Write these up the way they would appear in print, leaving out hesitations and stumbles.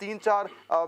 3-4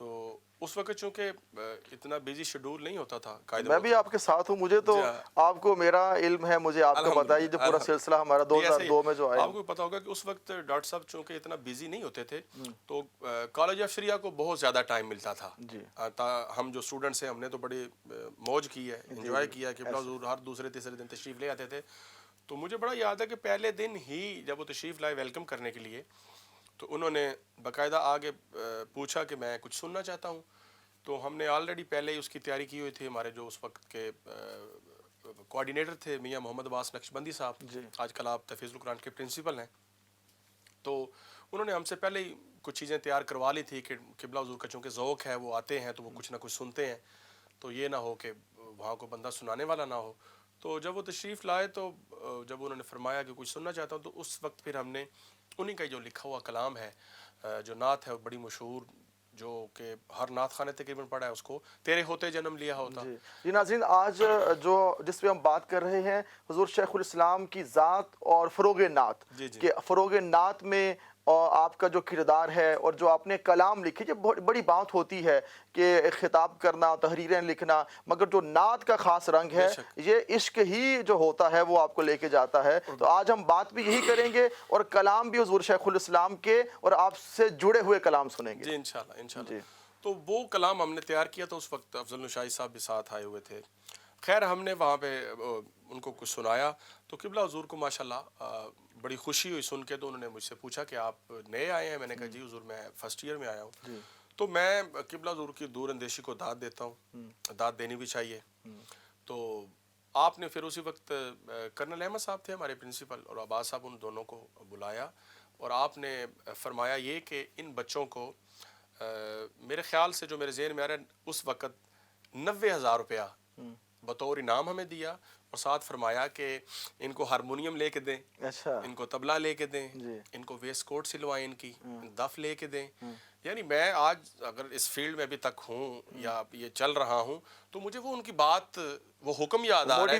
تو اس وقت چونکہ اتنا بیزی شیڈول نہیں ہوتا تھا قاعدہ میں بھی آپ کے ساتھ ہوں, مجھے تو آپ کو میرا علم ہے, مجھے آپ کو پتا ہے یہ جو پورا سلسلہ ہمارا 2002 میں جو آیا, آپ کو پتا ہوگا کہ اس وقت ڈاکٹر صاحب چونکہ اتنا بیزی نہیں ہوتے تھے تو کالج آف شریعہ کو بہت زیادہ ٹائم ملتا تھا. ہم جو اسٹوڈنٹس ہیں ہم نے تو بڑی موج کی ہے, انجوائے کیا کہ حضور ہر دوسرے تیسرے دن تشریف لے آتے تھے. تو مجھے بڑا یاد ہے کہ پہلے دن ہی جب وہ تشریف لائے ویلکم کرنے کے لیے تو انہوں نے باقاعدہ آگے پوچھا کہ میں کچھ سننا چاہتا ہوں. تو ہم نے آلریڈی پہلے ہی اس کی تیاری کی ہوئی تھی. ہمارے جو اس وقت کے کوآرڈینیٹر تھے میاں محمد عباس نقشبندی صاحب, آج کل آپ تحفیظ القرآن کے پرنسپل ہیں, تو انہوں نے ہم سے پہلے ہی کچھ چیزیں تیار کروا لی تھی کہ قبلہ حضور کا چونکہ ذوق ہے, وہ آتے ہیں تو وہ کچھ نہ کچھ سنتے ہیں, تو یہ نہ ہو کہ وہاں کو بندہ سنانے والا نہ ہو. تو جب وہ تشریف لائے تو جب انہوں نے فرمایا کہ کچھ سننا چاہتا ہوں, تو اس وقت پھر ہم نے انہی کا جو لکھا ہوا کلام ہے, جو نعت ہے بڑی مشہور, جو کہ ہر نعت خانے تقریباً پڑھا ہے اس کو, تیرے ہوتے جنم لیا ہوتا. جی ناظرین, آج جو جس پہ ہم بات کر رہے ہیں حضور شیخ الاسلام کی ذات اور فروغ نعت, کہ فروغ نعت میں اور آپ کا جو کردار ہے اور جو آپ نے کلام لکھے, یہ بڑی بات ہوتی ہے کہ خطاب کرنا, تحریریں لکھنا, مگر جو نعت کا خاص رنگ ہے یہ عشق ہی جو ہوتا ہے وہ آپ کو لے کے جاتا ہے. تو آج ہم بات بھی یہی کریں گے اور کلام بھی حضور شیخ الاسلام کے اور آپ سے جڑے ہوئے کلام سنیں گے. جی انشاءاللہ. تو وہ کلام ہم نے تیار کیا تو اس وقت افضل الشاہی صاحب بھی ساتھ آئے ہوئے تھے. خیر ہم نے وہاں پہ ان کو کچھ سنایا تو قبلہ حضور کو ماشاءاللہ بڑی خوشی ہوئی سن کے. تو انہوں نے مجھ سے پوچھا کہ آپ نئے آئے ہیں؟ میں نے کہا جی حضور میں فرسٹ ایئر میں آیا ہوں. تو میں قبلہ حضور کی دور اندیشی کو داد دیتا ہوں, داد دینی بھی چاہیے. تو آپ نے پھر اسی وقت کرنل احمد صاحب تھے ہمارے پرنسپل, اور عباس صاحب, ان دونوں کو بلایا اور آپ نے فرمایا یہ کہ ان بچوں کو میرے خیال سے جو میرے ذہن میں آ رہا ہے اس وقت 90,000 روپیہ بطور انعام ہمیں دیا, اور ساتھ فرمایا کہ ان کو ہارمونیم لے کے دیں, ان کو طبلہ لے کے دیں, ان کو ویسٹ کوٹ سلوائیں, ان کی دف لے کے دیں. یعنی میں آج اگر اس فیلڈ میں ابھی تک ہوں یا یہ چل رہا ہوں تو مجھے وہ ان کی بات, وہ حکم یاد آ رہا ہے,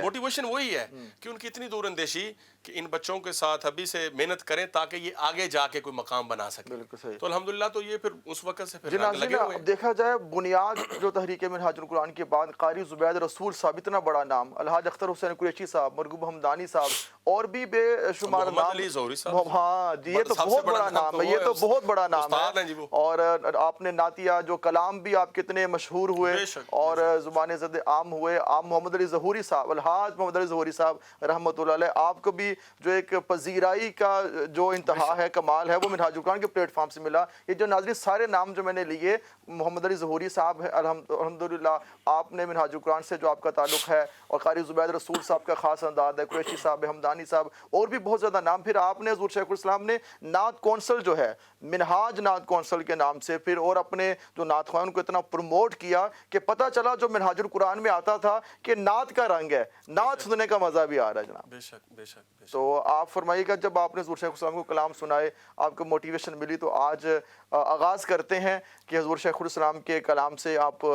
موٹیویشن وہی ہے کہ ان کی اتنی دور اندیشی کہ ان بچوں کے ساتھ ابھی سے محنت کریں تاکہ یہ آگے جا کے کوئی مقام بنا سکے. تو الحمدللہ تو یہ پھر اس وقت سے پھر لگے ہوئے ہیں. دیکھا جائے بنیاد جو تحریک منہاج القرآن کے بعد قاری زبید رسول صاحب, اتنا بڑا نام, الحاج اختر حسین قریشی صاحب, مرغوب حمدانی صاحب, اور بھی بے شمار نام. ہاں جی, یہ تو بہت بڑا نام ہے, یہ تو بہت بڑا نام ہے. اور آپ نے نعتیہ جو کلام بھی آپ کتنے مشہور ہوئے اور زبان زد عام ہوئے. آپ محمد علی ظہوری صاحب, الحاج محمد علی ظہوری صاحب رحمۃ اللہ علیہ, آپ کو بھی جو ایک پذیرائی کا جو انتہا ہے, کمال ہے, وہ منہاج القرآن کے پلیٹ فارم سے ملا. یہ جو ناظرین سارے نام جو میں نے لیے, محمد علی ظہوری صاحب ہے, الحمدللہ آپ نے منہاج القرآن سے جو آپ کا تعلق ہے, اور قاری زبید رسول صاحب کا خاص انداز ہے, قریشی صاحب, حمدانی صاحب, اور بھی بہت زیادہ نام. پھر آپ نے حضور شیخ الاسلام نے نعت کونسل جو ہے, منہاج نعت کونسل کے نام سے پھر اور اپنے جو نعت خوان کو اتنا پروموٹ کیا کہ پتہ چلا جو منہاج القرآن میں آتا تھا کہ نعت کا رنگ ہے, نعت سننے کا مزہ بھی آ رہا ہے جناب. بے شک. تو آپ فرمائیے گا, جب آپ نے حضور شیخ الاسلام کو کلام سنائے, آپ کو موٹیویشن ملی, تو آج آغاز کرتے ہیں کہ حضور شیخ الاسلام کے کلام سے آپ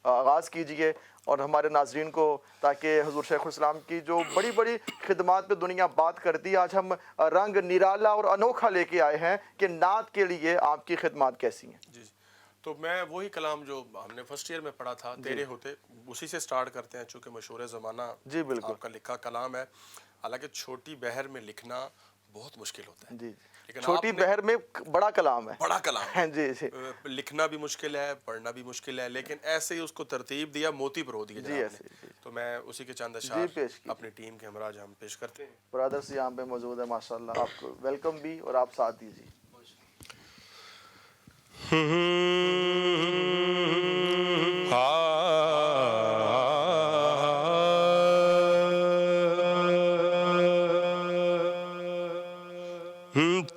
آغاز کیجئے اور ہمارے ناظرین کو, تاکہ حضور شیخ الاسلام کی جو بڑی بڑی خدمات پہ دنیا بات کرتی ہے, آج ہم رنگ نرالا اور انوکھا لے کے آئے ہیں کہ نعت کے لیے آپ کی خدمات کیسی ہیں. جی تو میں وہی کلام جو ہم نے فرسٹ ایئر میں پڑھا تھا, تیرے ہوتے, اسی سے سٹارٹ کرتے ہیں, چونکہ مشہور زمانہ آپ کا لکھا کلام ہے. حالانکہ چھوٹی بحر میں لکھنا بہت مشکل ہوتا ہے. جی, چھوٹی بحر میں بڑا کلام ہے, بڑا کلام ہے. جی, لکھنا بھی مشکل ہے, پڑھنا بھی مشکل ہے, لیکن ایسے ہی اس کو ترتیب دیا, موتی پرو دیا جناب نے. تو میں اسی کے چند اشعار اپنی ٹیم کے ہمراہ ہم پیش کرتے ہیں. برادرز یہاں پہ موجود ہے ماشاءاللہ, آپ کو ویلکم بھی, اور آپ ساتھ دیجیے.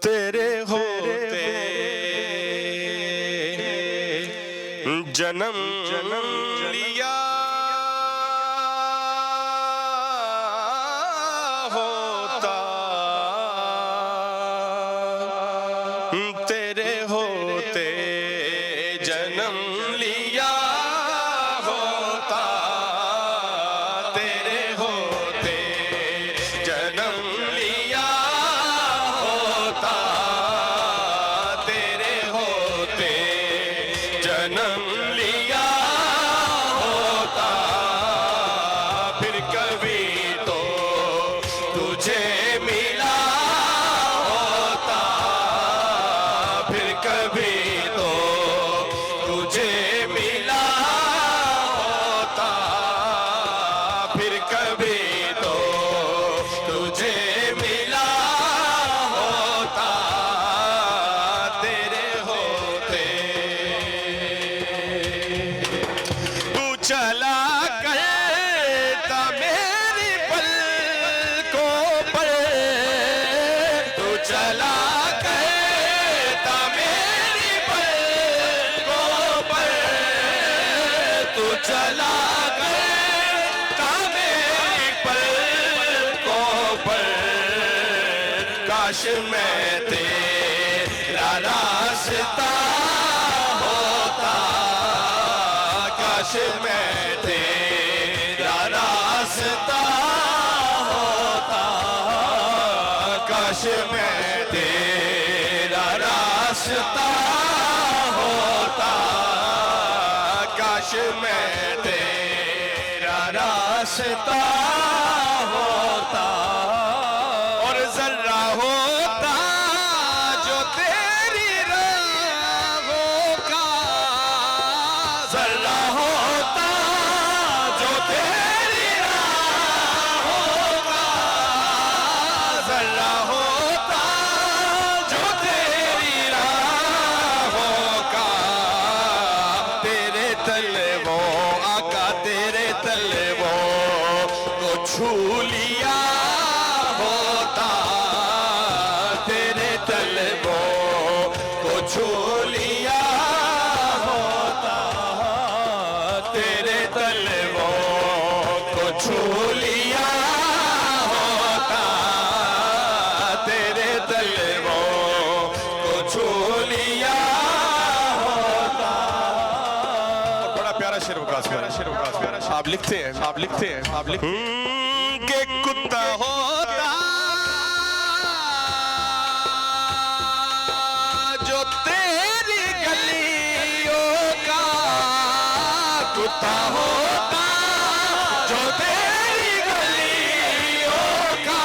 تیرے ہوتے جنم لیا ہوتا, تیرے ہوتے جنم لیا ہوتا, تیرے ہوتے جنم لیا ہوتا, تیرے ہوتے تجھے ملا ہوتا پھر کبھی تو تجھے ملا ہوتا پھر کبھی تو تجھے ملا ہوتا تیرے ہوتے تو چلا کرتا میری پلکوں پر تو چلا کرتا میری پلکوں پر تو چلا کرتا میری پلکوں پر کاش میں تیرا راستہ ہوتا کاش میں تیرا راستہ ہوتا کاش میں تیرا راستہ ہوتا کاش میں تیرا راستہ ہوتا اور ذرہ ہوتا جو تیری راہوں کا ذرہ ہوتا جو تیری راہوں کا ذرہ ہوتا جو تیری راہوں کا تیرے طلبوں آقا تیرے طلبوں کو چھو لیا ہوتا تیرے طلبوں کو چھو لیا ہوتا تیرے طلبوں کو چھو لیا ہوتا تیرے طلبوں کو چھو لیا ہوتا بڑا پیارا شعر وکاس آپ لکھتے ہیں کہ کتا ہوتا جو تیری گلیوں کا کتا ہوتا جو تیری گلیوں کا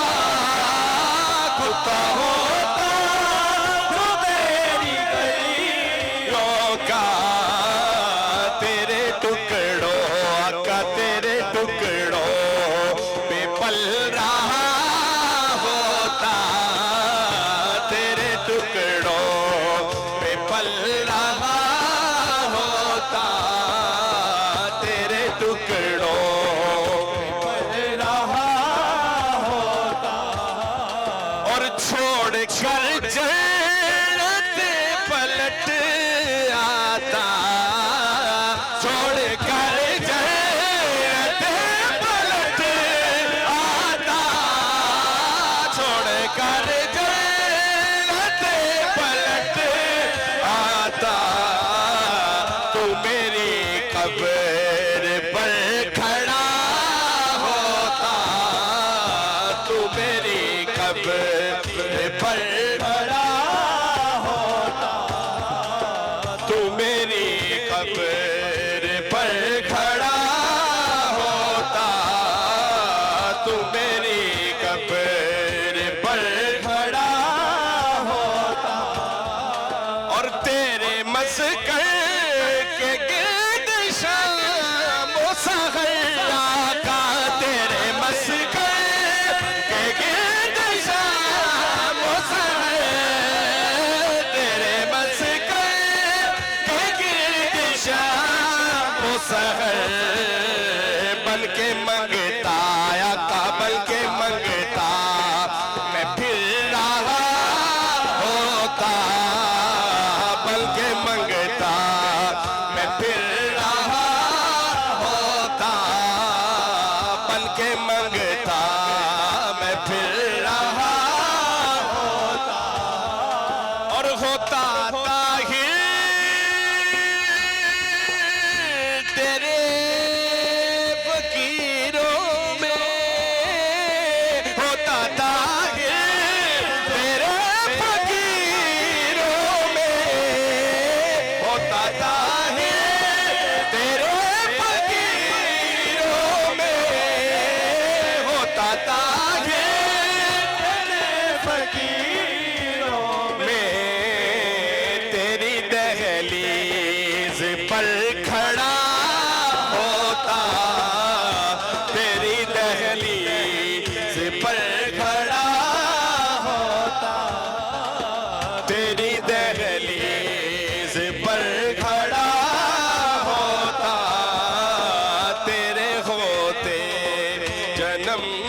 کتا ہوتا جو تیری گلیوں کا تیرے ٹکڑوں آقا تیرے ٹکڑوں پہ پل رہا ہوتا تیرے ٹکڑوں پہ پل رہا ہوتا تیرے ٹکڑوں پہ پل رہا ہوتا اور چھوڑ کر جنت پلٹ آتا چھوڑ کر جنت پلٹ آتا چھوڑ کر جنت پلٹ آتا تو میری قبر پر کھڑا ہوتا تو میری قبر پر کھڑا ہوتا تو میری قبر پر کھڑا ہوتا تو میری قبر پر کھڑا ہوتا اور تیرے مسکن کے گرد شام و سحر آقا تیرے مسکن کے گرد شام و سحر تیرے مسکن کے گرد شام و سحر بن کے منگتا آقا بن کے منگتا میں پھر رہا ہوتا بن کے منگتا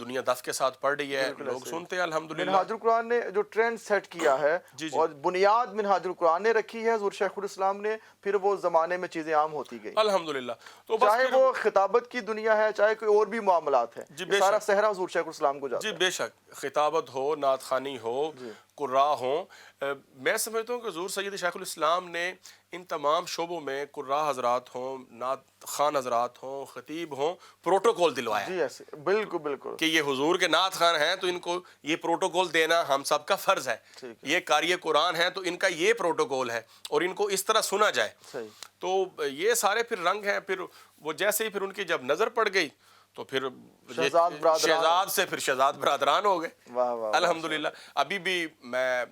دنیا دف کے ساتھ پڑھ رہی ہے, لوگ سنتے ہیں الحمدللہ. منہاج القرآن نے جو ٹرینڈ سیٹ کیا ہے اور بنیاد منہاج القرآن نے رکھی ہے, حضور شیخ الاسلام نے, پھر وہ زمانے میں چیزیں عام ہوتی گئی الحمدللہ. تو چاہے وہ خطابت کی دنیا ہے, چاہے کوئی اور بھی معاملات ہے, سارا صحرا حضور شیخ الاسلام کو جاتا ہے. جی بے شک, خطابت ہو, نعت خوانی ہو, قراء ہوں. میں سمجھتا ہوں کہ حضور سید شیخ الاسلام نے ان تمام شعبوں میں قراء حضرات ہوں, نعت خوان حضرات ہوں, خطیب ہوں, پروٹوکول دلوایا. جی ایسے بالکل بالکل کہ یہ حضور کے نعت خوان ہیں تو ان کو یہ پروٹوکول دینا ہم سب کا فرض ہے. یہ قاری قرآن ہیں تو ان کا یہ پروٹوکول ہے اور ان کو اس طرح سنا جائے. تو یہ سارے پھر رنگ ہیں. پھر وہ جیسے ہی پھر ان کی جب نظر پڑ گئی تو پھر شہزاد سے پھر شہزاد برادران ہو گئے. الحمدللہ. ابھی بھی میں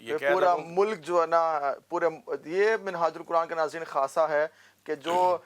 یہ کہہ پورا ملک جو ہے نا, پورے یہ منہاج القرآن کا ناظرین خاصہ ہے کہ جو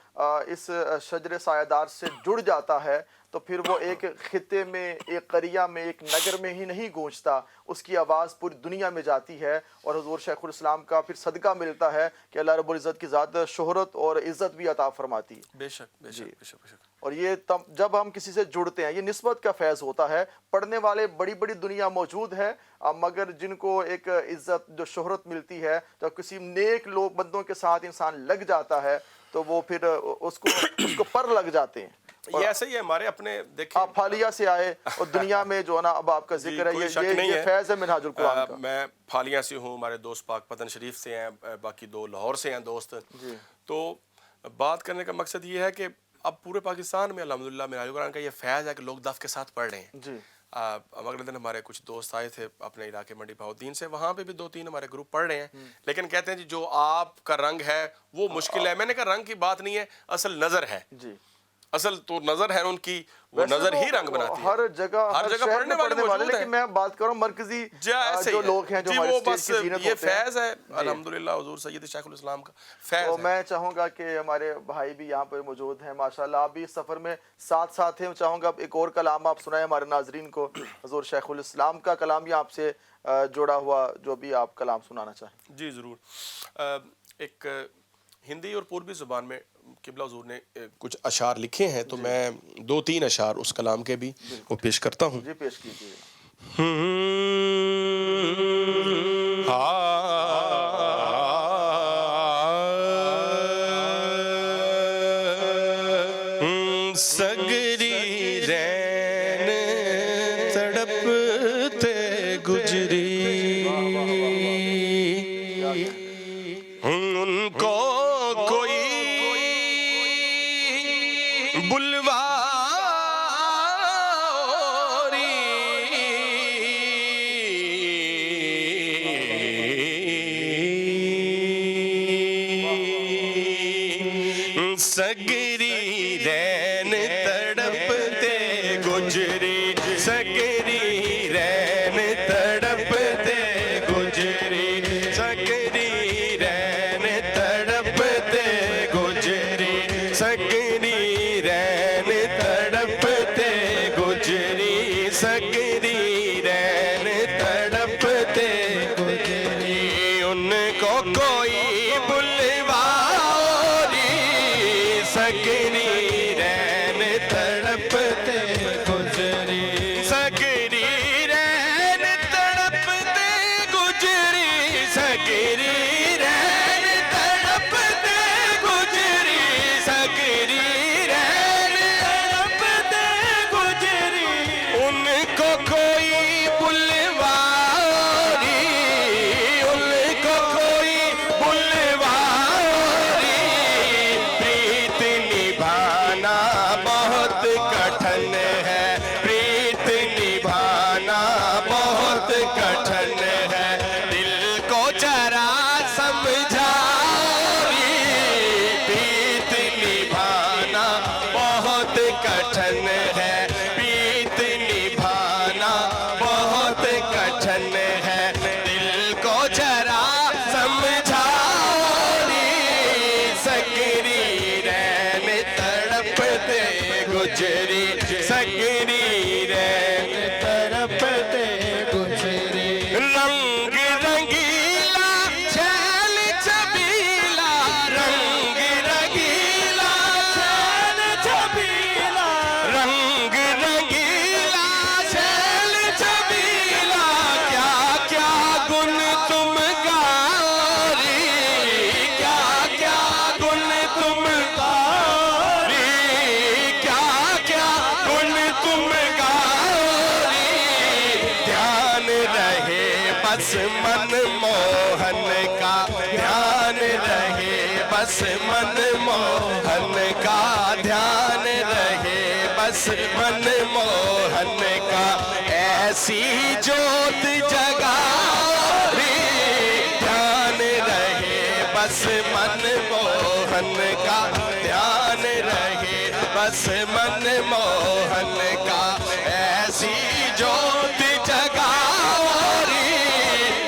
اس شجر سایہ دار سے جڑ جاتا ہے تو پھر وہ ایک خطے میں, ایک قریہ میں, ایک نگر میں ہی نہیں گونجتا, اس کی آواز پوری دنیا میں جاتی ہے. اور حضور شیخ الاسلام کا پھر صدقہ ملتا ہے کہ اللہ رب العزت کی ذات شہرت اور عزت بھی عطا فرماتی ہے. بے شک بے شک بے شک بے شک. اور یہ جب ہم کسی سے جڑتے ہیں, یہ نسبت کا فیض ہوتا ہے. پڑھنے والے بڑی بڑی دنیا موجود ہے, مگر جن کو ایک عزت جو شہرت ملتی ہے, جب کسی نیک لوگ بندوں کے ساتھ انسان لگ جاتا ہے تو وہ پھر اس کو پر لگ جاتے ہیں. یہ ایسے ہی ہے ہمارے اپنے. دیکھیں آپ پھالیا سے آئے اور دنیا میں جو ہے نا اب آپ کا ذکر ہے, یہ فیض ہے منہاج القرآن کا. میں پھالیا سے ہوں, ہمارے دوست پاک پتن شریف سے ہیں, باقی 2 لاہور سے ہیں دوست. تو بات کرنے کا مقصد یہ ہے کہ اب پورے پاکستان میں الحمدللہ منہاج القرآن کا یہ فیض ہے کہ لوگ دف کے ساتھ پڑھ رہے ہیں. اگلے دن ہمارے کچھ دوست آئے تھے اپنے علاقے منڈی بہاؤالدین سے, وہاں پہ بھی 2-3 ہمارے گروپ پڑھ رہے ہیں, لیکن کہتے ہیں جی جو آپ کا رنگ ہے وہ مشکل ہے. میں نے کہا رنگ کی بات نہیں ہے, اصل نظر ہے. اصل تو نظر ہے ان کی, وہ نظر ہی رنگ بناتی ہے. ہر جگہ پڑھنے والے لیکن میں بات کروں مرکزی جو لوگ ہیں جو ہمارے اسٹیج کی زینت ہوتے ہیں. یہ فیض ہے الحمدللہ حضور سید شیخ الاسلام کا فیض ہے. میں چاہوں گا کہ ہمارے بھائی بھی یہاں پہ موجود ہیں ماشاءاللہ, آپ بھی اس سفر میں ساتھ ہیں. چاہوں گا ایک اور کلام آپ سنائیں ہمارے ناظرین کو, حضور شیخ الاسلام کا کلام یا آپ سے جوڑا ہوا جو بھی آپ کلام سنانا چاہیں. جی ضرور. ایک ہندی اور پوربی زبان میں قبلہ حضور نے کچھ اشعار لکھے ہیں, تو میں 2-3 اشعار اس کلام کے بھی وہ پیش کرتا ہوں. جی پیش کیجیے. سگری رین تڑپتے گجری, ان کو کوئی بلواری سگری رین تڑپتے گجری, سگری رین تڑپتے گجری, سگری رین تڑپتے گجری, سگری رین تڑپتے گجری, سگری رین تڑپتے گجری, ان کو کوئی بلواری سگری رین تڑپتے گجری, سگری رین تڑپتے گجری, سگری رین تڑپتے گجری, سگری رین تڑپتے گجری, ان کو کوئی بلواری بس من موہن کا دھیان رہے، بس من موہن کا دھیان رہے، بس من موہن کا ایسی جوت جگاری دھیان رہے، بس من موہن کا دھیان رہے، بس من موہن کا ایسی جوت جگاری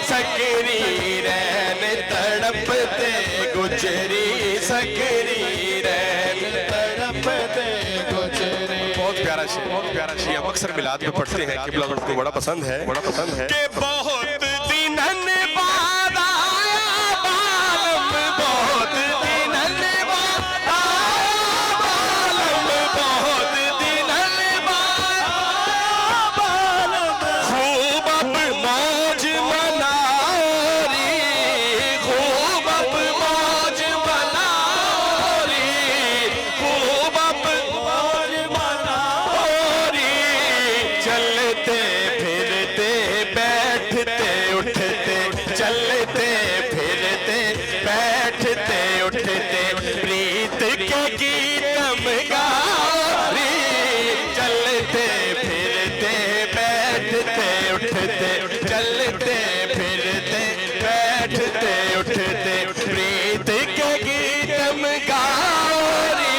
سکری رین تڑپتے گجری، سکری رین تڑپتے گجری۔ بہت پیارا شعر، بہت پیارا شعر، ہم اکثر میلاد میں پڑھتے ہیں، قبلہ حضرت کو بڑا پسند ہے کہ بہت دنن بعد آیا بالم، بہت دنن بعد آیا بالم، بہت دنن بعد آیا بالم، خوب اب موج مناری، خوب اب موج مناری، خوب اب موج مناری، چلتے پھرتے بیٹھتے اٹھتے، چلتے پھرتے بیٹھتے اٹھتے پریت کے گیتم گاری، چلتے پھرتے بیٹھتے اٹھتے، چلتے پھرتے بیٹھتے اٹھتے پریت کے گیتم گاری،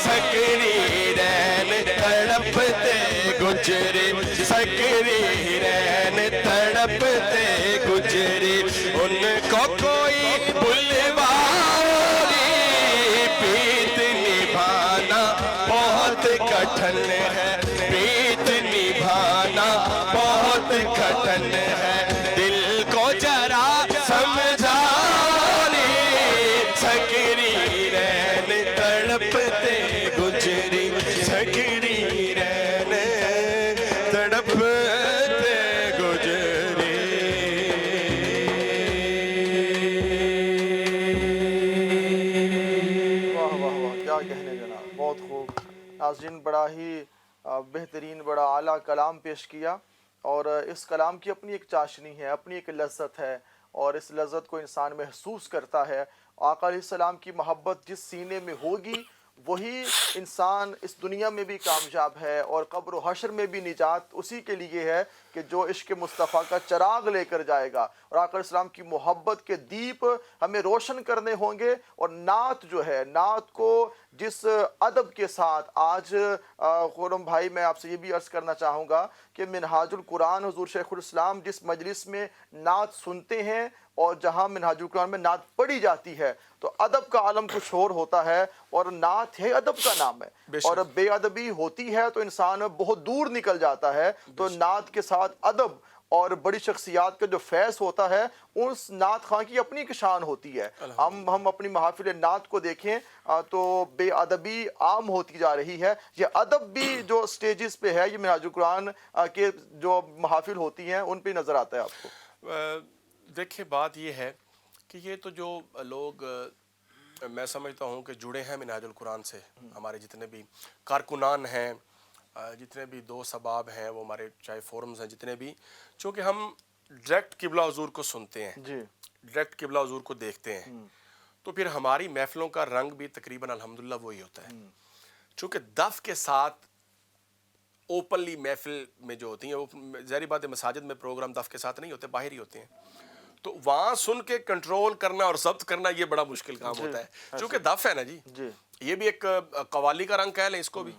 سکری رین تڑپتے گجری، سکری رین تڑپتے گجری، ان کو کوئی بلواری، پیت نبھانا بہت کٹھن ہے، پیت نبھانا بہت کٹھن ہے، دل کو ذرا سمجھانی، سکری رین تڑپتے گجری، سکری رین تڑپتے گجری۔ واہ واہ واہ، کیا کہنے جناب، بہت خوب۔ ناظرین، بڑا ہی بہترین، بڑا اعلیٰ کلام پیش کیا، اور اس کلام کی اپنی ایک چاشنی ہے، اپنی ایک لذت ہے، اور اس لذت کو انسان محسوس کرتا ہے۔ آقا علیہ السلام کی محبت جس سینے میں ہوگی وہی انسان اس دنیا میں بھی کامیاب ہے، اور قبر و حشر میں بھی نجات اسی کے لیے ہے کہ جو عشق مصطفیٰ کا چراغ لے کر جائے گا، اور آقا علیہ السلام کی محبت کے دیپ ہمیں روشن کرنے ہوں گے۔ اور نعت جو ہے، نعت کو جس ادب کے ساتھ آج خرم بھائی، میں آپ سے یہ بھی عرض کرنا چاہوں گا کہ منہاج القرآن حضور شیخ الاسلام جس مجلس میں نعت سنتے ہیں اور جہاں منہاج القرآن میں نعت پڑھی جاتی ہے تو ادب کا عالم کچھ اور ہوتا ہے، اور نعت ہے ادب کا نام ہے، اور بے ادبی ہوتی ہے تو انسان بہت دور نکل جاتا ہے۔ تو نعت کے ساتھ ادب اور بڑی شخصیات کا جو فیض ہوتا ہے، اس نعت خواں کی اپنی ایک شان ہوتی ہے۔ ہم اپنی محافل نعت کو دیکھیں تو بے ادبی عام ہوتی جا رہی ہے، یہ ادب بھی جو سٹیجز پہ ہے، یہ منہاج القرآن کے جو محافل ہوتی ہیں ان پہ نظر آتا ہے آپ کو۔ دیکھیں، بات یہ ہے کہ یہ تو جو لوگ میں سمجھتا ہوں کہ جڑے ہیں منہاج القرآن سے، ہمارے جتنے بھی کارکنان ہیں، جتنے بھی دوست احباب ہیں، وہ ہمارے چاہے فورمز ہیں جتنے بھی، چونکہ ہم ڈائریکٹ قبلہ حضور کو سنتے ہیں، جی، ڈائریکٹ قبلہ حضور کو دیکھتے ہیں، تو پھر ہماری محفلوں کا رنگ بھی تقریباً الحمدللہ وہی ہوتا ہے۔ چونکہ دف کے ساتھ اوپنلی محفل میں جو ہوتی ہیں، وہ ظاہری بات ہے مساجد میں پروگرام دف کے ساتھ نہیں ہوتے، باہر ہی ہوتے ہیں، تو وہاں سن کے کنٹرول کرنا اور ضبط کرنا یہ بڑا مشکل کام ہوتا ہے، چونکہ دف ہے نا جی، یہ بھی ایک قوالی کا رنگ کہہ لیں اس کو بھی،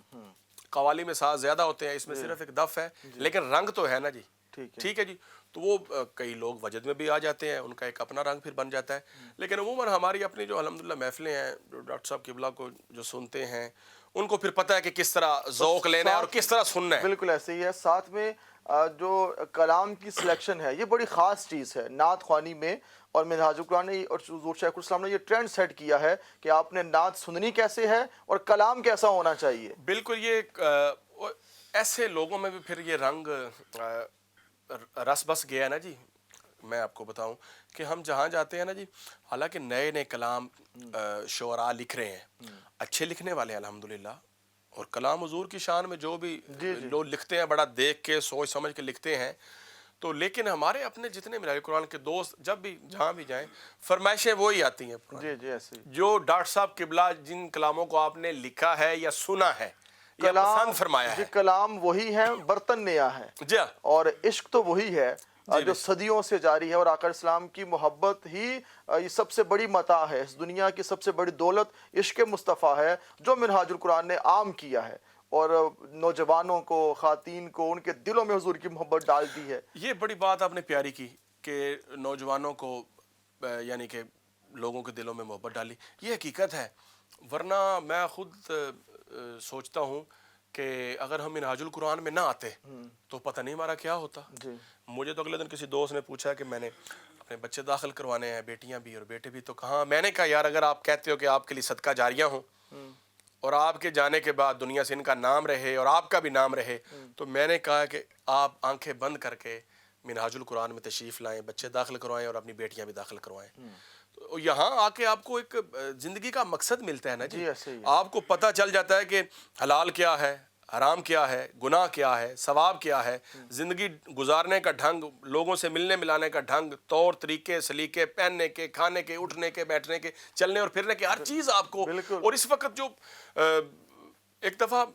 قوالی میں ساز زیادہ ہوتے ہیں، اس میں صرف ایک دف ہے، لیکن رنگ تو ہے نا جی، ٹھیک ہے جی، تو وہ کئی لوگ وجد میں بھی آ جاتے ہیں، ان کا ایک اپنا رنگ پھر بن جاتا ہے، لیکن عموماً ہماری اپنی جو الحمدللہ محفلیں ہیں، جو ڈاکٹر صاحب قبلہ کو جو سنتے ہیں، ان کو پھر پتہ ہے کہ کس طرح ذوق لینا ہے اور کس طرح سننا ہے۔ بالکل ایسے ہی ہے۔ ساتھ میں جو کلام کی سلیکشن ہے، یہ بڑی خاص چیز ہے نعت خوانی میں، اور منہاج القرآن نے اور حضور شیخ الاسلام نے یہ ٹرینڈ سیٹ کیا ہے کہ آپ نے نعت سننی کیسے ہے اور کلام کیسا ہونا چاہیے۔ بالکل، یہ ایسے لوگوں میں بھی پھر یہ رنگ رس بس گیا ہے نا جی۔ میں آپ کو بتاؤں کہ ہم جہاں جاتے ہیں نا جی، حالانکہ نئے نئے کلام شعراء لکھ رہے ہیں، اچھے لکھنے والے ہیں الحمدللہ، اور کلام حضور کی شان میں جو بھی لوگ لکھتے ہیں بڑا دیکھ کے سوچ سمجھ کے لکھتے ہیں، تو لیکن ہمارے اپنے جتنے منہاج القرآن کے دوست جب بھی جہاں بھی جائیں فرمائشیں وہی آتی ہیں پرانی، جی جی ایسے ہی جو ڈاکٹر صاحب قبلہ جن کلاموں کو آپ نے لکھا ہے یا سنا ہے یا پسند فرمایا جی ہے. کلام وہی ہے، برتن نیا ہے، جی ہاں اور عشق تو وہی ہے جی جو بے شک. صدیوں سے جاری ہے، اور آقا اسلام کی محبت ہی یہ سب سے بڑی متاع ہے، اس دنیا کی سب سے بڑی دولت عشق مصطفیٰ ہے جو منہاج القرآن نے عام کیا ہے، اور نوجوانوں کو، خواتین کو، ان کے دلوں میں حضور کی محبت ڈال دی ہے. یہ بڑی بات آپ نے پیاری کی کہ نوجوانوں کو یعنی کہ لوگوں کے دلوں میں محبت ڈالی. یہ حقیقت ہے، ورنہ میں خود سوچتا ہوں کہ اگر ہم منہاج القرآن میں نہ آتے تو پتہ نہیں ہمارا کیا ہوتا. جی مجھے تو اگلے دن کسی دوست نے پوچھا کہ میں نے اپنے بچے داخل کروانے ہیں، بیٹیاں بھی اور بیٹے بھی، تو کہاں. میں نے کہا یار اگر آپ کہتے ہو کہ آپ کے لیے صدقہ جاریہ ہوں اور آپ کے جانے کے بعد دنیا سے ان کا نام رہے اور آپ کا بھی نام رہے، تو میں نے کہا کہ آپ آنکھیں بند کر کے منہاج القرآن میں تشریف لائیں، بچے داخل کروائیں اور اپنی بیٹیاں بھی داخل کروائیں. تو یہاں آ کے آپ کو ایک زندگی کا مقصد ملتا ہے نا جی. جی ایسے ہی ہے. آپ کو پتہ چل جاتا ہے کہ حلال کیا ہے، حرام کیا ہے، گناہ کیا ہے، ثواب کیا ہے، زندگی گزارنے کا ڈھنگ، لوگوں سے ملنے ملانے کا ڈھنگ، طور طریقے، سلیقے، پہننے کے، کھانے کے، اٹھنے کے، بیٹھنے کے، چلنے اور پھرنے کے، ہر چیز آپ کو. بالکل. اور اس وقت جو ایک دفعہ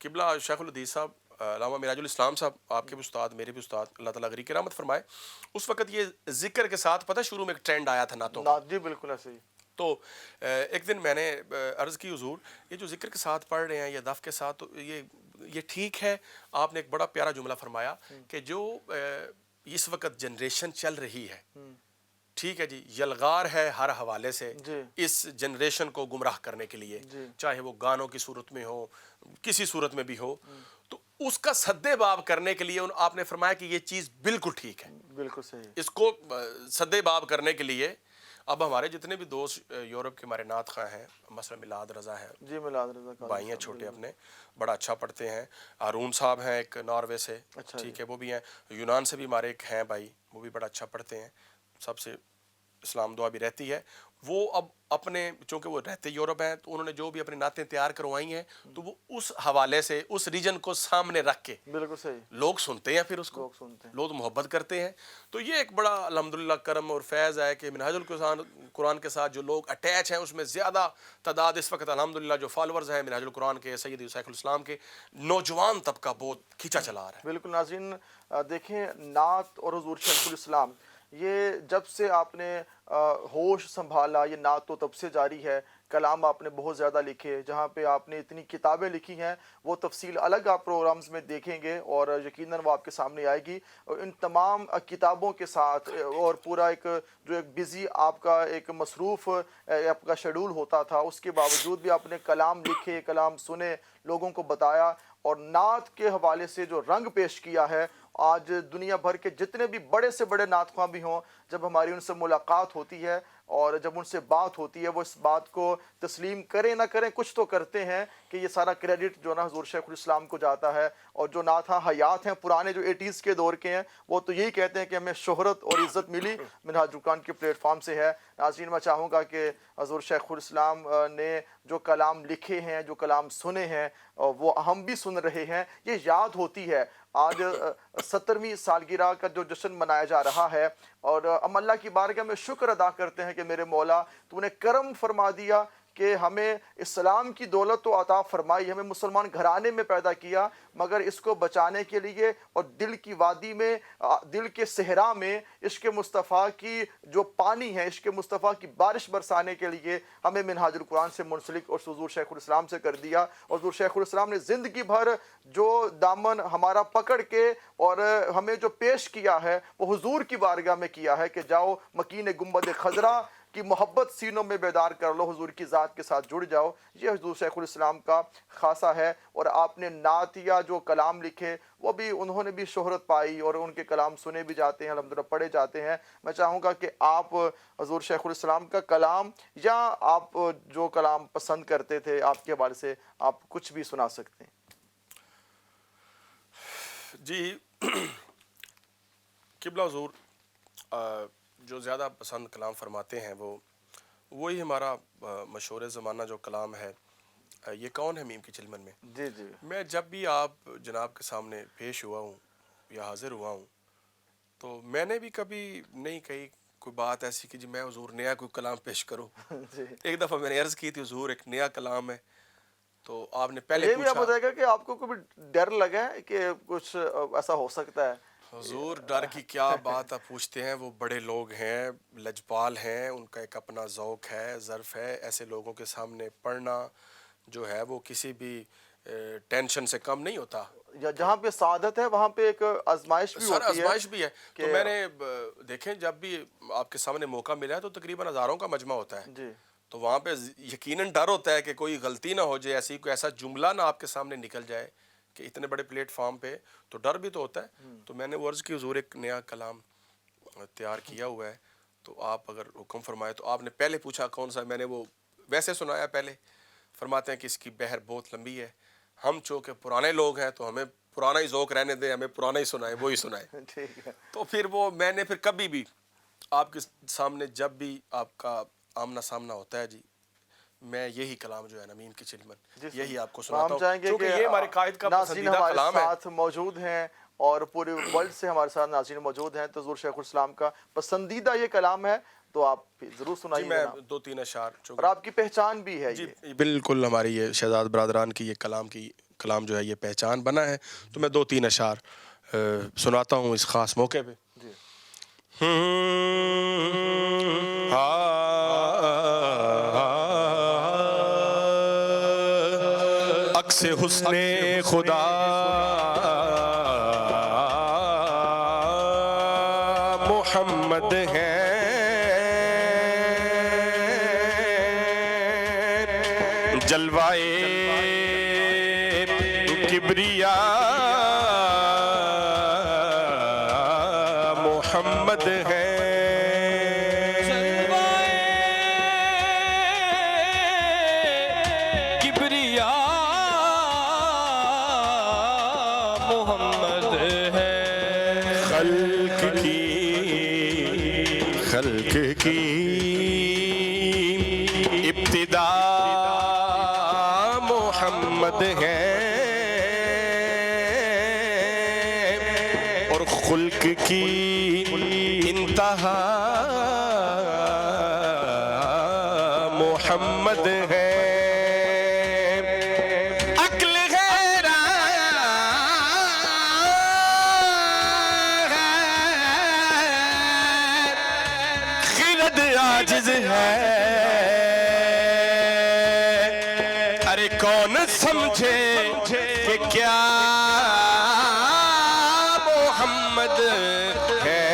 قبلہ شیخ الحدیث صاحب علامہ معراج الاسلام صاحب، آپ کے بھی استاد، میرے بھی استاد، اللہ تعالیٰ غری کی رحمت فرمائے، اس وقت یہ ذکر کے ساتھ پتہ شروع میں ایک ٹرینڈ آیا تھا نعتوں کا. جی بالکل ایسے ہی. تو ایک دن میں نے عرض کی حضور یہ جو ذکر کے ساتھ پڑھ رہے ہیں یا دف کے ساتھ، تو یہ ٹھیک ہے. آپ نے ایک بڑا پیارا جملہ فرمایا کہ جو اس وقت جنریشن چل رہی ہے، ٹھیک ہے جی، یلغار ہے ہر حوالے سے جی اس جنریشن کو گمراہ کرنے کے لیے، جی چاہے وہ گانوں کی صورت میں ہو، کسی صورت میں بھی ہو، تو اس کا سد باب کرنے کے لیے آپ نے فرمایا کہ یہ چیز بالکل ٹھیک ہے. بالکل صحیح. اس کو سد باب کرنے کے لیے اب ہمارے جتنے بھی دوست یورپ کے ہمارے نعت خواں ہیں، مثلا میلاد رضا ہے، جی میلاد رضا قادری بھائی ہیں صاحب، چھوٹے بالکل. اپنے، بڑا اچھا پڑھتے ہیں. ہارون صاحب ہیں ایک ناروے سے، اچھا ٹھیک جی. ہے، وہ بھی ہیں. یونان سے بھی ہمارے ایک ہیں بھائی، وہ بھی بڑا اچھا پڑھتے ہیں، سب سے اسلام دعا بھی رہتی ہے. وہ اب اپنے چونکہ وہ رہتے یورپ ہیں، تو انہوں نے جو بھی اپنی نعتیں تیار کروائی ہیں تو وہ اس حوالے سے اس ریجن کو سامنے رکھ کے بالکل صحیح. لوگ سنتے ہیں، پھر اس کو لوگ سنتے ہیں. لوگ محبت کرتے ہیں. تو یہ ایک بڑا الحمدللہ کرم اور فیض ہے کہ منہاج القرآن کے ساتھ جو لوگ اٹیچ ہیں، اس میں زیادہ تعداد اس وقت الحمدللہ جو فالورز ہیں منہاج القرآن کے، سید شیخ الاسلام کے، نوجوان طبقہ بہت کھینچا چلا آ رہا ہے. بالکل. ناظرین دیکھیں، نعت اور حضور شیخ الاسلام، یہ جب سے آپ نے ہوش سنبھالا، یہ نعت تو تب سے جاری ہے. کلام آپ نے بہت زیادہ لکھے، جہاں پہ آپ نے اتنی کتابیں لکھی ہیں، وہ تفصیل الگ آپ پروگرامز میں دیکھیں گے اور یقیناً وہ آپ کے سامنے آئے گی. اور ان تمام کتابوں کے ساتھ اور پورا ایک جو ایک بزی آپ کا ایک مصروف آپ کا شیڈول ہوتا تھا، اس کے باوجود بھی آپ نے کلام لکھے، کلام سنے، لوگوں کو بتایا، اور نعت کے حوالے سے جو رنگ پیش کیا ہے. آج دنیا بھر کے جتنے بھی بڑے سے بڑے نعت خواں بھی ہوں، جب ہماری ان سے ملاقات ہوتی ہے اور جب ان سے بات ہوتی ہے، وہ اس بات کو تسلیم کریں نہ کریں، کچھ تو کرتے ہیں کہ یہ سارا کریڈٹ جو نا حضور شیخ الاسلام کو جاتا ہے. اور جو نعت حیات ہیں پرانے جو 80s کے دور کے ہیں، وہ تو یہی کہتے ہیں کہ ہمیں شہرت اور عزت ملی منہاج القرآن کے پلیٹ فارم سے ہے. ناظرین، میں چاہوں گا کہ حضور شیخ الاسلام نے جو کلام لکھے ہیں، جو کلام سنے ہیں، وہ ہم بھی سن رہے ہیں. یہ یاد ہوتی ہے. آج 70ویں سالگرہ کا جو جشن منایا جا رہا ہے، اور ہم اللہ کی بارگاہ میں شکر ادا کرتے ہیں کہ میرے مولا، تو نے کرم فرما دیا کہ ہمیں اسلام کی دولت تو عطا فرمائی، ہمیں مسلمان گھرانے میں پیدا کیا، مگر اس کو بچانے کے لیے اور دل کی وادی میں، دل کے صحرا میں عشق مصطفیٰ کی جو پانی ہے، عشق مصطفیٰ کی بارش برسانے کے لیے ہمیں منہاج القرآن سے منسلک اور حضور شیخ الاسلام سے کر دیا. اور حضور شیخ الاسلام نے زندگی بھر جو دامن ہمارا پکڑ کے اور ہمیں جو پیش کیا ہے، وہ حضور کی بارگاہ میں کیا ہے کہ جاؤ مکین گنبد خضرا کی محبت سینوں میں بیدار کر لو، حضور کی ذات کے ساتھ جڑ جاؤ. یہ حضور شیخ الاسلام کا خاصہ ہے. اور آپ نے نعتیہ جو کلام لکھے، وہ بھی انہوں نے بھی شہرت پائی اور ان کے کلام سنے بھی جاتے ہیں، الحمدللہ پڑھے جاتے ہیں. میں چاہوں گا کہ آپ حضور شیخ الاسلام کا کلام یا آپ جو کلام پسند کرتے تھے، آپ کے حوالے سے آپ کچھ بھی سنا سکتے ہیں. جی قبلہ حضور جو زیادہ پسند کلام فرماتے ہیں، وہی ہمارا مشہور زمانہ جو کلام ہے، یہ کون ہے میم کی چلمن میں. جی جی میں جب بھی آپ جناب کے سامنے پیش ہوا ہوں یا حاضر ہوا ہوں، تو میں نے بھی کبھی نہیں کہی کوئی بات ایسی کہ جی میں حضور نیا کوئی کلام پیش کروں. ایک دفعہ میں نے عرض کی تھی حضور ایک نیا کلام ہے, تو آپ نے پہلے یہ بھی آپ پوچھا. بتائے گا کہ آپ کو کبھی ڈر لگا ہے کہ کچھ ایسا ہو سکتا ہے؟ حضور ڈر کی کیا بات آپ پوچھتے ہیں, وہ بڑے لوگ ہیں, لجپال ہیں, ان کا ایک اپنا ذوق ہے, ظرف ہے. ایسے لوگوں کے سامنے پڑھنا جو ہے وہ کسی بھی ٹینشن سے کم نہیں ہوتا. جہاں پہ سعادت ہے وہاں پہ ایک آزمائش بھی سر ہوتی ہے. آزمائش بھی ہے. تو میں نے دیکھیں جب بھی آپ کے سامنے موقع ملا ہے تو تقریباً ہزاروں کا مجمع ہوتا ہے, جی تو وہاں پہ یقیناً ڈر ہوتا ہے کہ کوئی غلطی نہ ہو جائے, کوئی ایسا جملہ نہ آپ کے سامنے نکل جائے کہ اتنے بڑے پلیٹ فارم پہ, تو ڈر بھی تو ہوتا ہے. تو میں نے عرض کی حضور ایک نیا کلام تیار کیا ہوا ہے, تو آپ اگر حکم فرمائے. تو آپ نے پہلے پوچھا کون سا, میں نے وہ ویسے سنایا پہلے. فرماتے ہیں کہ اس کی بحر بہت لمبی ہے, ہم چونکہ پرانے لوگ ہیں تو ہمیں پرانا ہی ذوق رہنے دیں, ہمیں پرانا ہی سنائے, وہی سنائے. ٹھیک ہے. تو پھر وہ میں نے پھر کبھی بھی آپ کے سامنے جب بھی آپ کا آمنا سامنا ہوتا ہے جی, میں یہی کلام جو ہے نمیم کی چلمن یہی آپ کو سناتا ہم چاہیں ہوں, گے کیونکہ کہ یہ ہمارے قائد کا ناظرین پسندیدہ ہمارے کلام ہے. ساتھ موجود ہیں اور پورے ورلڈ سے ہمارے ساتھ ناظرین موجود ہیں, تو حضور شیخ الاسلام کا پسندیدہ یہ کلام ہے, تو آپ ضرور جی سنائیے میں جناب. 2-3 اشعار اور آپ کی پہچان بھی ہے جی یہ. بالکل ہماری یہ شہزاد برادران کی یہ کلام جو ہے یہ پہچان بنا ہے, تو میں 2-3 اشعار سناتا ہوں اس خاص موقع پہ. جی عکس حسن خدا محمد ہیں, جلوائے کبریا محمد ہیں, کبریا محمد ہے. خلق کی ابتدا محمد ہے, اور خلق کی انتہا محمد ہے. عقل خرد عاجز ہے, ارے کون سمجھے کہ کیا محمد ہے.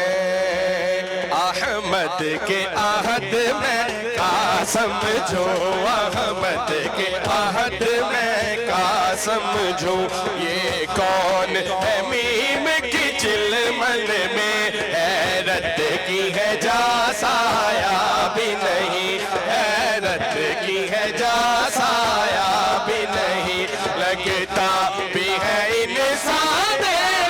احمد کے عہد میں قاسم جو, احمد کے عہد میں قاسم جو, یہ کون ہے میم کی چلمن میں, حیرت کی ہے جا سایہ بھی نہیں, حیرت کی ہے جا سایہ بھی نہیں, لگتا بھی ہے انسان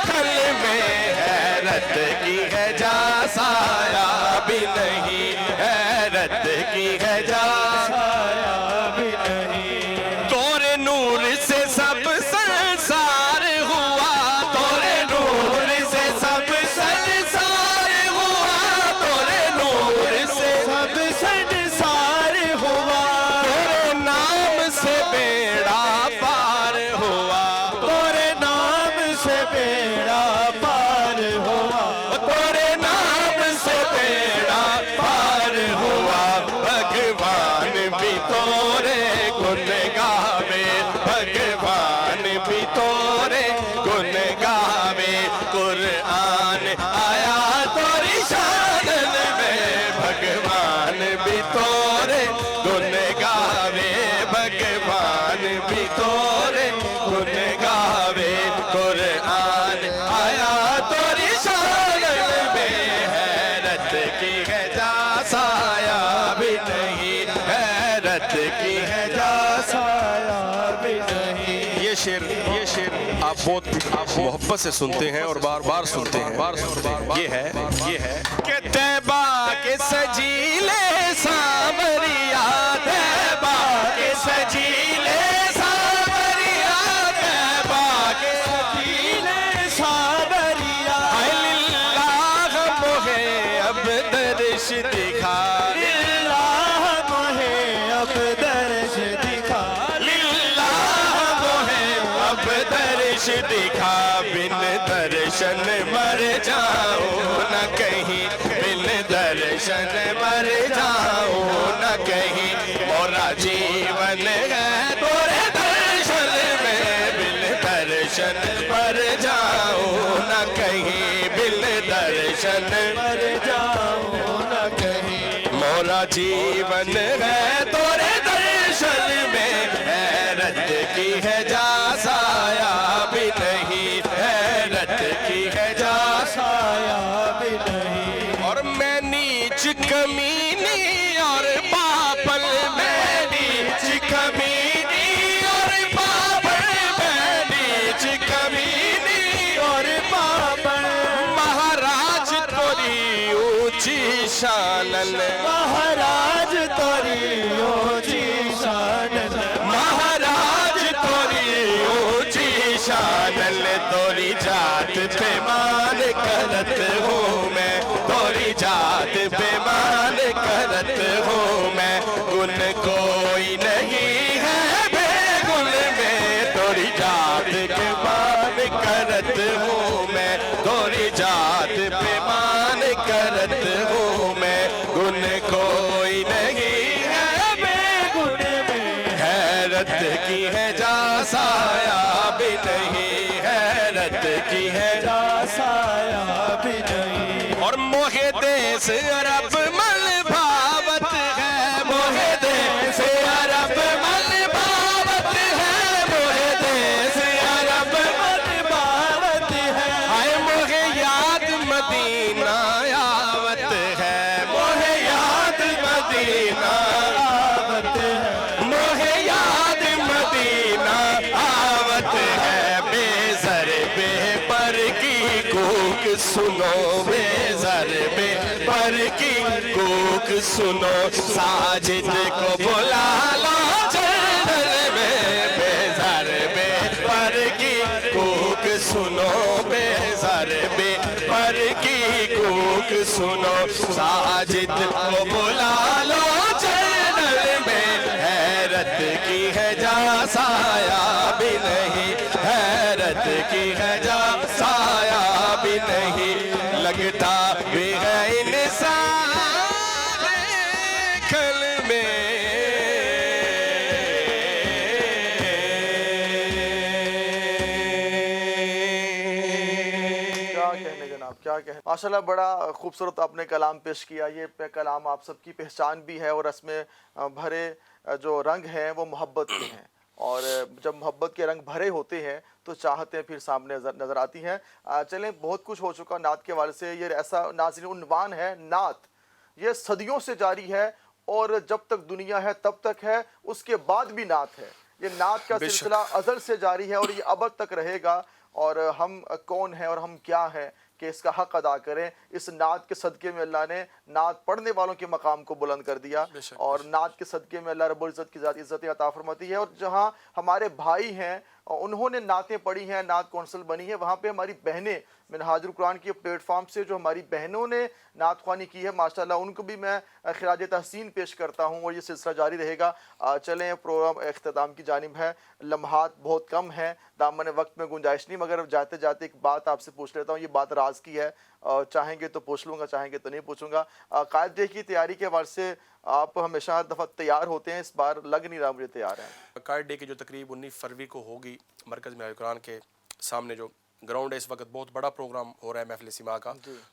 خل میں, حیرت کی ہے جا سایہ بھی نہیں, حیرت کی ہے جا سایہ بھی نہیں. تورے نور سے سب سنسار ہوا, تورے نور سے سب سنسار ہوا, تورے نور سے سب سنسار ہوا, تیرے نام سے بیڑا پار ہوا, تیرے نام سے بیڑا پار ہوا, تیرے نام سے بیڑا پار ہوا. بھگوان بھی تورے گن گاوے, بھگوان بھی تورے گن گاوے, قرآن آیا توری شان میں, بھگوان بھی تورے گن گاوے, بھگوان بھی تورے گن گاوے, قرآن آیا توری شان میں, حیرت کی ہے جا سایہ بھی نہیں, حیرت کی ہے جا سایہ بھی نہیں. یہ شعر آپ بہت محبت سے سنتے ہیں اور بار بار سنتے ہیں. یہ ہے کہ طیبہ کے سجیلے سامریا, طیبہ کے سجیلے سامریا, طیبہ کے سجیلے سامریا, للہ اب درش دکھا للہ مجھے اب درش دکھا للہ مجھے اب درش دکھا بن درشن مر جاؤں نہ کہیں بن درشن مر جاؤں نہ کہیں مولا جیون ہے تورے درشن میں بن درشن مر جاؤں نہ کہیں بن درشن مر جاؤں نہ کہیں مولا جیون ہے تورے درشن میں حیرت کی ہے جا سایہ بھی نہیں حیرت کی ہے جا سایہ بھی نہیں اور میں نیچ کمینی اور پاپل میں نیچ کمینی اور پاپل میں نیچ کمینی اور پاپل مہاراج توری اونچی شانن مہاراج توری اونچی شانن مہاراج توری اونچی شانن توری جات پہ مان کرت ہوں میں توری جات پہ مان کرت ہوں میں گن کوئی نہیں ہے بے گن میں توری جات پہ مان کرت ہوں میں توری جات پہ مان کرت ہوں میں گن کوئی نہیں ہے بے گن میں حیرت کی ہے جا سایہ بھی نہیں حیرت کی ہے جا سایہ بھی نہیں اور موہ دیس عرب مل بھاوت ہے موہ دیس عرب مل بھاوت ہے موہ دیس عرب مل بھاوت ہے ہائے موہ یاد مدینہ آوت ہے موہ یاد مدینہ آوت ہے موہ یاد مدینہ آوت ہے بے زر بے پر کی کوک سنو بے زر بے پر کی کوک سنو ساجد کو بلا لو چادر میں بے زر بے پر کی کوک سنو بے زر بے پر کی کوک سنو ساجد کو بلا لو چادر میں حیرت کی ہے جا سایہ بھی نہیں حیرت کی ہے جا سایہ بھی نہیں لگتا بھی ہے انسان کل میں کیا کہنے جناب کیا کہنے ماشاءاللہ بڑا خوبصورت آپ نے کلام پیش کیا یہ کلام آپ سب کی پہچان بھی ہے اور اس میں بھرے جو رنگ ہیں وہ محبت کے ہیں اور جب محبت کے رنگ بھرے ہوتے ہیں تو چاہتیں پھر سامنے نظر آتی ہیں چلیں بہت کچھ ہو چکا نعت کے حوالے سے یہ ایسا ناظرین عنوان ہے نعت یہ صدیوں سے جاری ہے اور جب تک دنیا ہے تب تک ہے اس کے بعد بھی نعت ہے یہ نعت کا سلسلہ ازل سے جاری ہے اور یہ ابد تک رہے گا اور ہم کون ہیں اور ہم کیا ہیں کہ اس کا حق ادا کریں اس نعت کے صدقے میں اللہ نے نعت پڑھنے والوں کے مقام کو بلند کر دیا اور نعت کے صدقے میں اللہ رب العزت کی ذات عزت عطا فرماتی ہے اور جہاں ہمارے بھائی ہیں انہوں نے نعتیں پڑھی ہیں نعت کونسل بنی ہے وہاں پہ ہماری بہنیں منہاج القرآن کی پلیٹ فارم سے جو ہماری بہنوں نے نعت خوانی کی ہے ماشاءاللہ ان کو بھی میں خراج تحسین پیش کرتا ہوں اور یہ سلسلہ جاری رہے گا چلیں پروگرام اختتام کی جانب ہے لمحات بہت کم ہیں دامن وقت میں گنجائش نہیں مگر جاتے جاتے ایک بات آپ سے پوچھ لیتا ہوں یہ بات راز کی ہے چاہیں گے تو پوچھ لوں گا چاہیں گے تو نہیں پوچھوں گا قائد ڈے کی تیاری کے حوالے سے آپ ہمیشہ ہر دفعہ تیار ہوتے ہیں اس بار لگ نہیں رہا مجھے تیار ہیں قائد ڈے کی جو تقریب 19 فروری کو ہوگی مرکز منہاج القرآن کے سامنے جو گراؤنڈ ہے اس وقت بہت بڑا پروگرام ہو رہا ہے محفل سما کا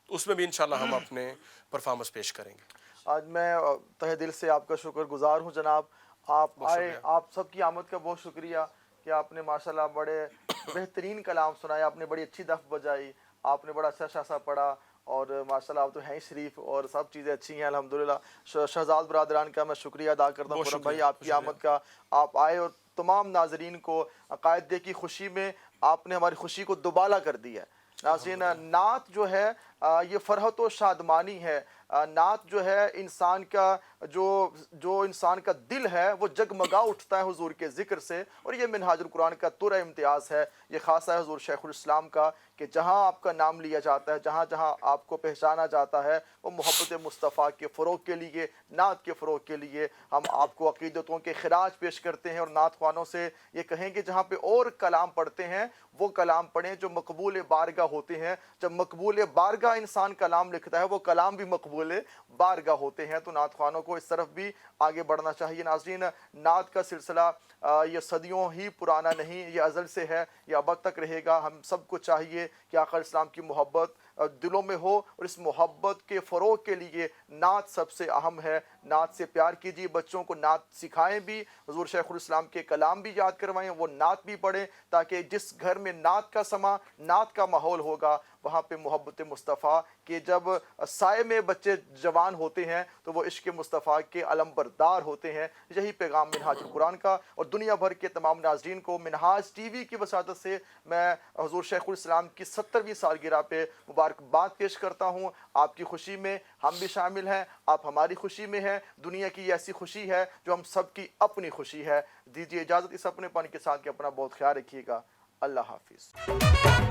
اس میں بھی انشاءاللہ ہم اپنے پرفارمنس پیش کریں گے آج میں تہ دل سے آپ کا شکر گزار ہوں جناب آپ آئے آپ سب کی آمد کا بہت شکریہ کہ آپ نے ماشاءاللہ بڑے بہترین کلام سنایا آپ نے بڑی اچھی دف بجائی آپ نے بڑا اچھا شاہ پڑھا اور ماشاءاللہ آپ تو ہیں شریف اور سب چیزیں اچھی ہیں الحمدللہ شہزاد برادران کا میں شکریہ ادا کرتا ہوں خرم بھائی آپ کی آمد کا آپ آئے اور تمام ناظرین کو عقائد ڈے کی خوشی میں آپ نے ہماری خوشی کو دوبالا کر دیا ہے ناظرین نعت جو ہے یہ فرحت و شادمانی ہے. نعت جو ہے انسان کا جو انسان کا دل ہے وہ جگمگا اٹھتا ہے حضور کے ذکر سے, اور یہ منہاج القرآن کا ترہ امتیاز ہے. یہ خاصہ ہے حضور شیخ الاسلام کا کہ جہاں آپ کا نام لیا جاتا ہے, جہاں جہاں آپ کو پہچانا جاتا ہے, وہ محبت مصطفیٰ کے فروغ کے لیے, نعت کے فروغ کے لیے ہم آپ کو عقیدتوں کے خراج پیش کرتے ہیں. اور نعت خوانوں سے یہ کہیں کہ جہاں پہ اور کلام پڑھتے ہیں وہ کلام پڑھیں جو مقبول بارگاہ ہوتے ہیں. جب مقبول بارگاہ انسان کلام لکھتا ہے وہ کلام بھی مقبول بارگاہ ہوتے ہیں. تو نعت خوانوں کو اس طرف بھی آگے بڑھنا چاہیے. ناظرین, نعت کا سلسلہ یہ صدیوں ہی پرانا نہیں, یہ ازل سے ہے, یہ ابد تک رہے گا. ہم سب کو چاہیے کہ آقا اسلام کی محبت دلوں میں ہو, اور اس محبت کے فروغ کے لیے نعت سب سے اہم ہے. نعت سے پیار کیجیے, بچوں کو نعت سکھائیں بھی, حضور شیخ الاسلام کے کلام بھی یاد کروائیں, وہ نعت بھی پڑھیں, تاکہ جس گھر میں نعت کا سما, نعت کا ماحول ہوگا, وہاں پہ محبت مصطفیٰ کے جب سائے میں بچے جوان ہوتے ہیں تو وہ عشق مصطفیٰ کے علم بردار ہوتے ہیں. یہی پیغام منہاج القرآن کا, اور دنیا بھر کے تمام ناظرین کو منہاج ٹی وی کی وساطت سے میں حضور شیخ الاسلام کی 70ویں سالگرہ پہ مبارکباد پیش کرتا ہوں. آپ کی خوشی میں ہم بھی شامل ہیں, آپ ہماری خوشی میں ہیں. دنیا کی یہ ایسی خوشی ہے جو ہم سب کی اپنی خوشی ہے. دیجیے اجازت اس اپنے پن کے ساتھ کہ اپنا بہت خیال رکھیے گا. اللہ حافظ.